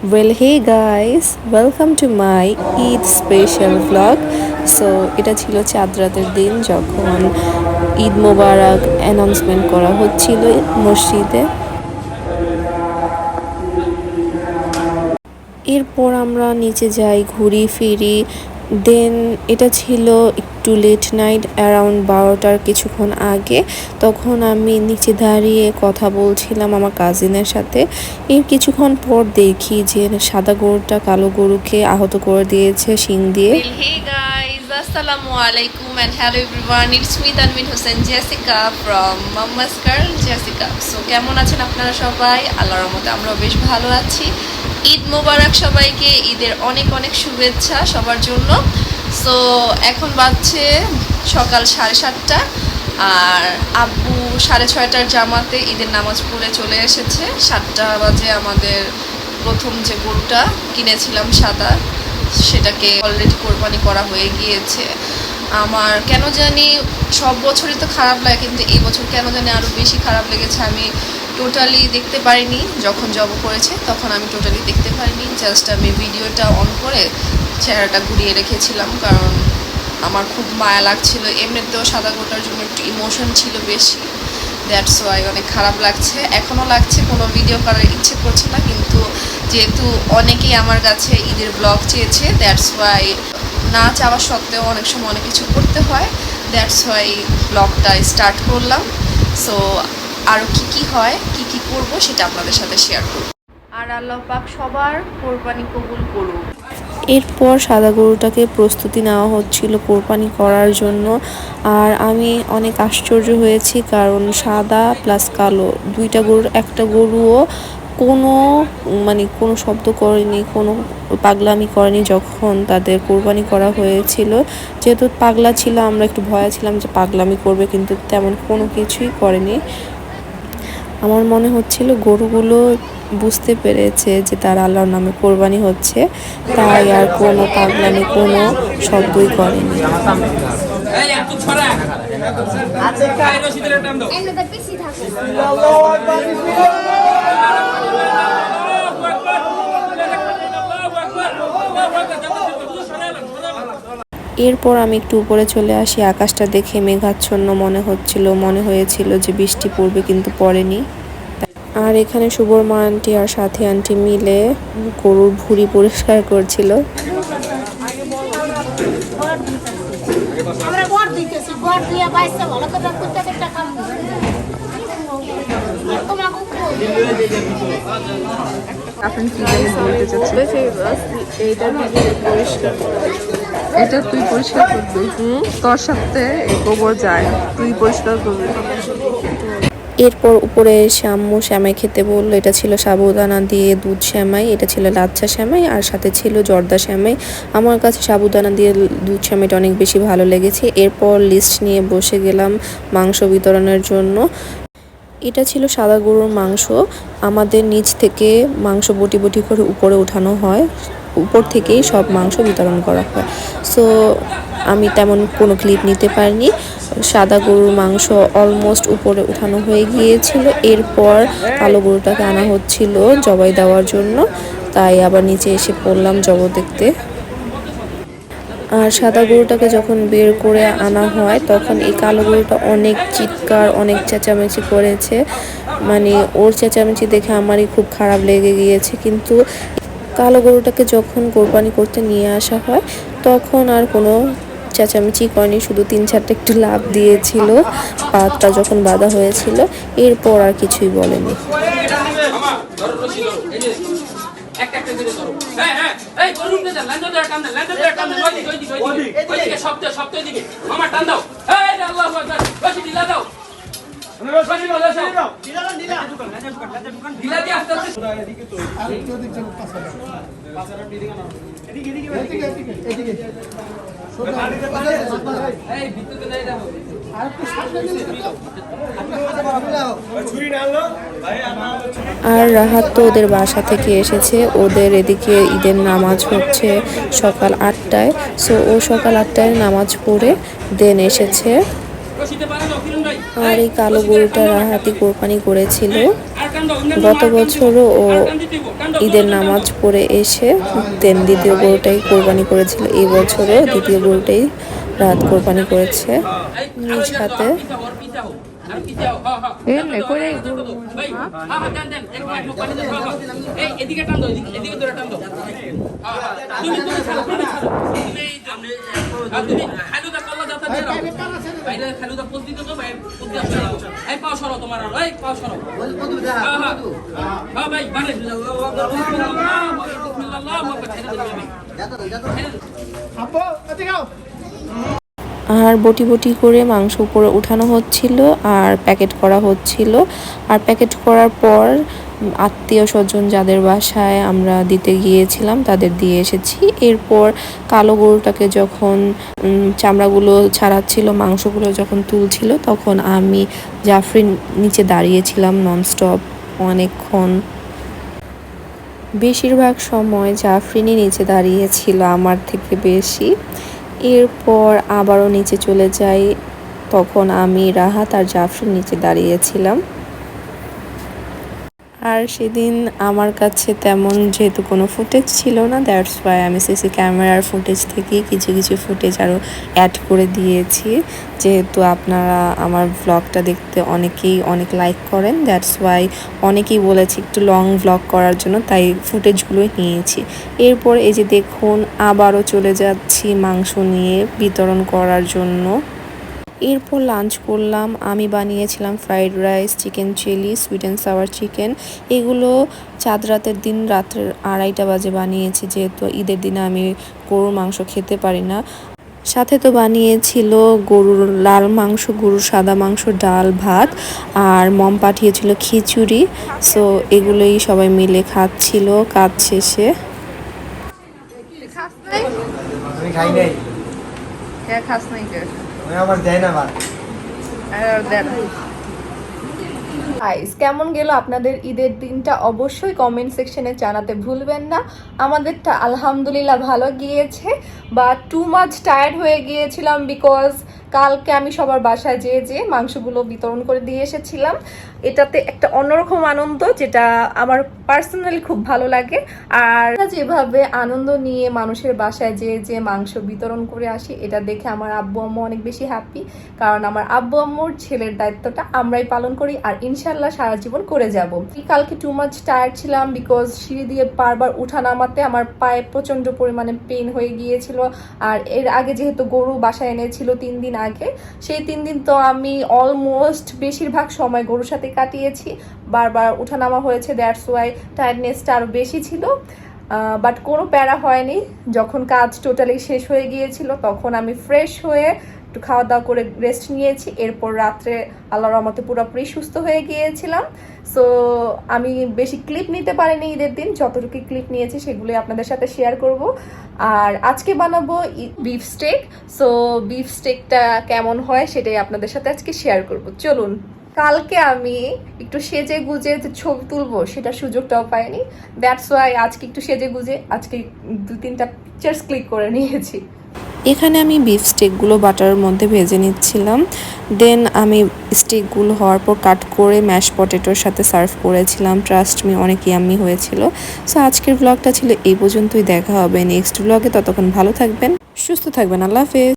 Well, hey guys, welcome to my Eid special vlog. So এটা ছিল চাঁদ রাতের দিন যখন ঈদ মোবারক অ্যানাউন্সমেন্ট করা হচ্ছিল মসজিদে। এরপর আমরা নিচে যাই, ঘুরি ফিরি। দেন এটা ছিল একটু লেট নাইট, অ্যারাউন্ড 12টার কিছুক্ষণ আগে। তখন আমি নিচে দাঁড়িয়ে কথা বলছিলাম আমার কাজিনের সাথে। এর কিছুক্ষণ পর দেখি যে সাদা গরুটা কালো গরুকে আহত করে দিয়েছে শিং দিয়ে। Hey guys, Assalamu alaikum and hello everyone. It's me Tanveen Hussain Jessica from Mama's Girl Jessica. So কেমন আছেন আপনারা সবাই? আল্লাহর রহমতে আমরাও বেশ ভালো আছি। ঈদ মোবারক সবাইকে, ঈদের অনেক অনেক শুভেচ্ছা সবার জন্য। সো এখন বাজছে সকাল 7:30 আর আব্বু 6:30টার জামাতে ঈদের নামাজ পড়ে চলে এসেছে। 7টা বাজে আমাদের প্রথম যে গরুটা কিনেছিলাম সাদা, সেটাকে অলরেডি কোরবানি করা হয়ে গিয়েছে। আমার কেন জানি সব বছরই তো খারাপ লাগে, কিন্তু এই বছর কেন জানি আরও বেশি খারাপ লেগেছে। আমি টোটালি দেখতে পারিনি, যখন জব করেছে তখন আমি টোটালি দেখতে পারিনি। জাস্ট আমি ভিডিওটা অন করে চেহারাটা ঘুরিয়ে রেখেছিলাম, কারণ আমার খুব মায়া লাগছিল। এমনিতেও সাদা গোটার জন্য একটু ইমোশন ছিল বেশি, দ্যাটস ওয়াই অনেক খারাপ লাগছে, এখনও লাগছে। কোনো ভিডিও করার ইচ্ছে করছে না, কিন্তু যেহেতু অনেকেই আমার কাছে ঈদের ব্লগ চেয়েছে, দ্যাটস ওয়াই না চাওয়া সত্ত্বেও অনেক সময় অনেক কিছু করতে হয়, দ্যাটস ওয়াই ব্লগটা স্টার্ট করলাম। সো আরও কী হয়, কী করব সেটা আপনাদের সাথে শেয়ার করব। আর আল্লাহ পাক সবার কোরবানি কবুল করুক। এরপর সাদা গরুটাকে প্রস্তুতি নেওয়া হচ্ছিল কোরবানি করার জন্য। আর আমি অনেক আশ্চর্য হয়েছি, কারণ সাদা প্লাস কালো দুইটা গরুর একটা গরুও কোনো শব্দ করেনি, কোনো পাগলামি করেনি যখন তাদের কোরবানি করা হয়েছিল। যেহেতু পাগলা ছিল, আমরা একটু ভয় ছিলাম যে পাগলামি করবে, কিন্তু তেমন কোনো কিছুই করেনি। আমার মনে হচ্ছিল গরুগুলো বুঝতে পেরেছে যে তার আল্লাহর নামে কোরবানি হচ্ছে, তাই আর কোনো পাগলামি, কোনো শব্দই করেনি। এরপর আমি একটু উপরে চলে আসি। আকাশটা দেখে মেঘাচ্ছন্ন মনে হয়েছিল যে বৃষ্টি পড়বে, কিন্তু পড়েনি। আর এখানে শুভর মা আন্টি আর সাথী আন্টি মিলে গরুর ভুঁড়ি পরিষ্কার করছিল। আপনি কি জানি বলতে চাচ্ছেন? এটা তুই পরিষ্কার করবি, তোর সাথে গোবর যায়, তুই পরিষ্কার করবি। এরপর উপরে এসে আম্মু সেমাই খেতে বললো। এটা ছিল সাবুদানা দিয়ে দুধ সেমাই, এটা ছিল লাচ্ছা সেমাই, আর সাথে ছিল জর্দা সেমাই। আমার কাছে সাবুদানা দিয়ে দুধ সেমাইটা অনেক বেশি ভালো লেগেছে। এরপর লিস্ট নিয়ে বসে গেলাম মাংস বিতরণের জন্য। এটা ছিল সাদা গরুর মাংস। আমাদের নিচ থেকে মাংস বটি বটি করে উপরে উঠানো হয়, উপর থেকেই সব মাংস বিতরণ করা হয়। সো আমি তেমন কোনো ক্লিপ নিতে পারিনি। সাদা গরুর মাংস অলমোস্ট উপরে উঠানো হয়ে গিয়েছিল। এরপর কালো গরুটাকে আনা হচ্ছিল জবাই দেওয়ার জন্য, তাই আবার নিচে এসে পড়লাম জব দেখতে। আর সাদা গরুটাকে যখন বের করে আনা হয়, তখন এই কালো গরুটা অনেক চিৎকার, অনেক চেঁচামেচি করেছে। ওর চেঁচামেচি দেখে আমারই খুব খারাপ লেগে গিয়েছে। কিন্তু কালো গরুটাকে যখন কোরবানি করতে নিয়ে আসা হয়, তখন আর কোনো চেঁচামেচি করেনি, শুধু 3-4টা একটু লাফ দিয়েছিল পাটা যখন বাঁধা হয়েছিল। এরপর আর কিছুই বলেনি। আর রাহাত তো ওদের বাসা থেকে এসেছে, ওদের এদিকে ঈদের নামাজ হচ্ছে সকাল 8টায়। সো ও সকাল 8টায় নামাজ পড়ে দেন এসেছে। আর এই কালো গরুটা রাহাতি কোরবানি করেছিল। গত বছরও ও ঈদের নামাজ পড়ে এসে দেন দ্বিতীয় গরুটাই কোরবানি করেছিল। এই বছরও দ্বিতীয় গরুটাই রাত কোরবানি করেছে নিজ হাতে। আর বটি বটি করে মাংস উপরে উঠানো হচ্ছিল আর প্যাকেট করা হচ্ছিল। আর প্যাকেট করার পর আত্মীয় স্বজন যাদের বাসায় আমরা দিতে গিয়েছিলাম তাদের দিয়ে এসেছি। এরপর কালো গরুটাকে যখন চামড়াগুলো ছাড়াচ্ছিল, মাংসগুলো যখন তুলছিল, তখন আমি জাফরিন নিচে দাঁড়িয়েছিলাম ননস্টপ অনেকক্ষণ। বেশিরভাগ সময় জাফরিনই নিচে দাঁড়িয়েছিল আমার থেকে বেশি। এরপর আবারও নিচে চলে যাই, তখন আমি রাহাত আর জাফরিন নিচে দাঁড়িয়েছিলাম। আর সেদিন আমার কাছে তেমন যেহেতু কোনো ফুটেজ ছিল না, দ্যাটস ওয়াই আমি সিসি ক্যামেরার ফুটেজ থেকে কিছু কিছু ফুটেজ আরও অ্যাড করে দিয়েছি। যেহেতু আপনারা আমার ভ্লগটা দেখতে অনেকেই অনেক লাইক করেন, দ্যাটস ওয়াই অনেকেই বলেছে একটু লং ভ্লগ করার জন্য, তাই ফুটেজগুলো নিয়েছি। এরপর এই যে দেখুন আবারও চলে যাচ্ছি মাংস নিয়ে বিতরণ করার জন্য। এরপর লাঞ্চ করলাম। আমি বানিয়েছিলাম fried rice, chicken chilli, sweet and sour chicken. এগুলো চাঁদ রাতের দিন রাতের 2:30 বাজে বানিয়েছি, যেহেতু ঈদের দিনে আমি গরুর মাংস খেতে পারি না। সাথে তো বানিয়েছিল গরুর লাল মাংস, গরুর সাদা মাংস, ডাল, ভাত, আর মম পাঠিয়েছিল খিচুড়ি। সো এগুলোই সবাই মিলে খাচ্ছিল কাজ শেষে। কেমন গেল আপনাদের ঈদের দিনটা অবশ্যই কমেন্ট সেকশনে জানাতে ভুলবেন না। আমাদেরটা আলহামদুলিল্লাহ ভালো গিয়েছে, বা টু মাচ টায়ার্ড হয়ে গিয়েছিলাম বিকজ কালকে আমি সবার বাসায় যেয়ে মাংসগুলো বিতরণ করে দিয়ে এসেছিলাম। এটাতে একটা অন্যরকম আনন্দ, যেটা আমার পার্সোনালি খুব ভালো লাগে। আর যেভাবে আনন্দ নিয়ে মানুষের বাসায় যে মাংস বিতরণ করে আসি, এটা দেখে আমার আব্বু আম্মু অনেক বেশি হ্যাপি। কারণ আমার আব্বু আম্মুর ছেলের দায়িত্বটা আমরাই পালন করি, আর ইনশাল্লাহ সারা জীবন করে যাব। কালকে টু মাচ টায়ার্ড ছিলাম বিকজ সিঁড়ি দিয়ে বারবার উঠা নামাতে আমার পায়ে প্রচন্ড পরিমাণে পেন হয়ে গিয়েছিল। আর এর আগে যেহেতু গরু বাসায় এনেছিল 3 দিন আগে, সেই 3 দিন তো আমি অলমোস্ট বেশিরভাগ সময় গরুর সাথে কাটিয়েছি, বারবার উঠানামা হয়েছে, দ্যাটস ওয়াই টায়ার্ডনেসটা আরও বেশি ছিল। বাট কোনো প্যারা হয়নি। যখন কাজ টোটালি শেষ হয়ে গিয়েছিল তখন আমি ফ্রেশ হয়ে একটু খাওয়া দাওয়া করে রেস্ট নিয়েছি। এরপর রাত্রে আল্লাহর রহমতে পুরোপুরি সুস্থ হয়ে গিয়েছিলাম। সো আমি বেশি ক্লিপ নিতে পারিনি ঈদের দিন, যতটুকু ক্লিপ নিয়েছি সেগুলো আপনাদের সাথে শেয়ার করব। আর আজকে বানাবো বিফ স্টেক। সো বিফ স্টেকটা কেমন হয় সেটাই আপনাদের সাথে আজকে শেয়ার করব। চলুন। কালকে আমি একটু সেজে গুজে যে ছবি তুলবো সেটা সুযোগটাও পাইনি, দ্যাটস ওয়াই আজকে একটু সেজে গুজে আজকে 2-3টা পিকচার্স ক্লিক করে নিয়েছি। এখানে আমি বিফ স্টেকগুলো বাটারের মধ্যে ভেজে নিচ্ছিলাম। দেন আমি স্টেকগুলো হওয়ার পর কাট করে ম্যাশ পটেটোর সাথে সার্ভ করেছিলাম। ট্রাস্ট মি অনেক ইয়াম্মি হয়েছিল। সো আজকের ব্লগটা ছিল এই পর্যন্তই। দেখা হবে নেক্সট ব্লগে। ততক্ষণ ভালো থাকবেন, সুস্থ থাকবেন। আল্লাহ হাফেজ।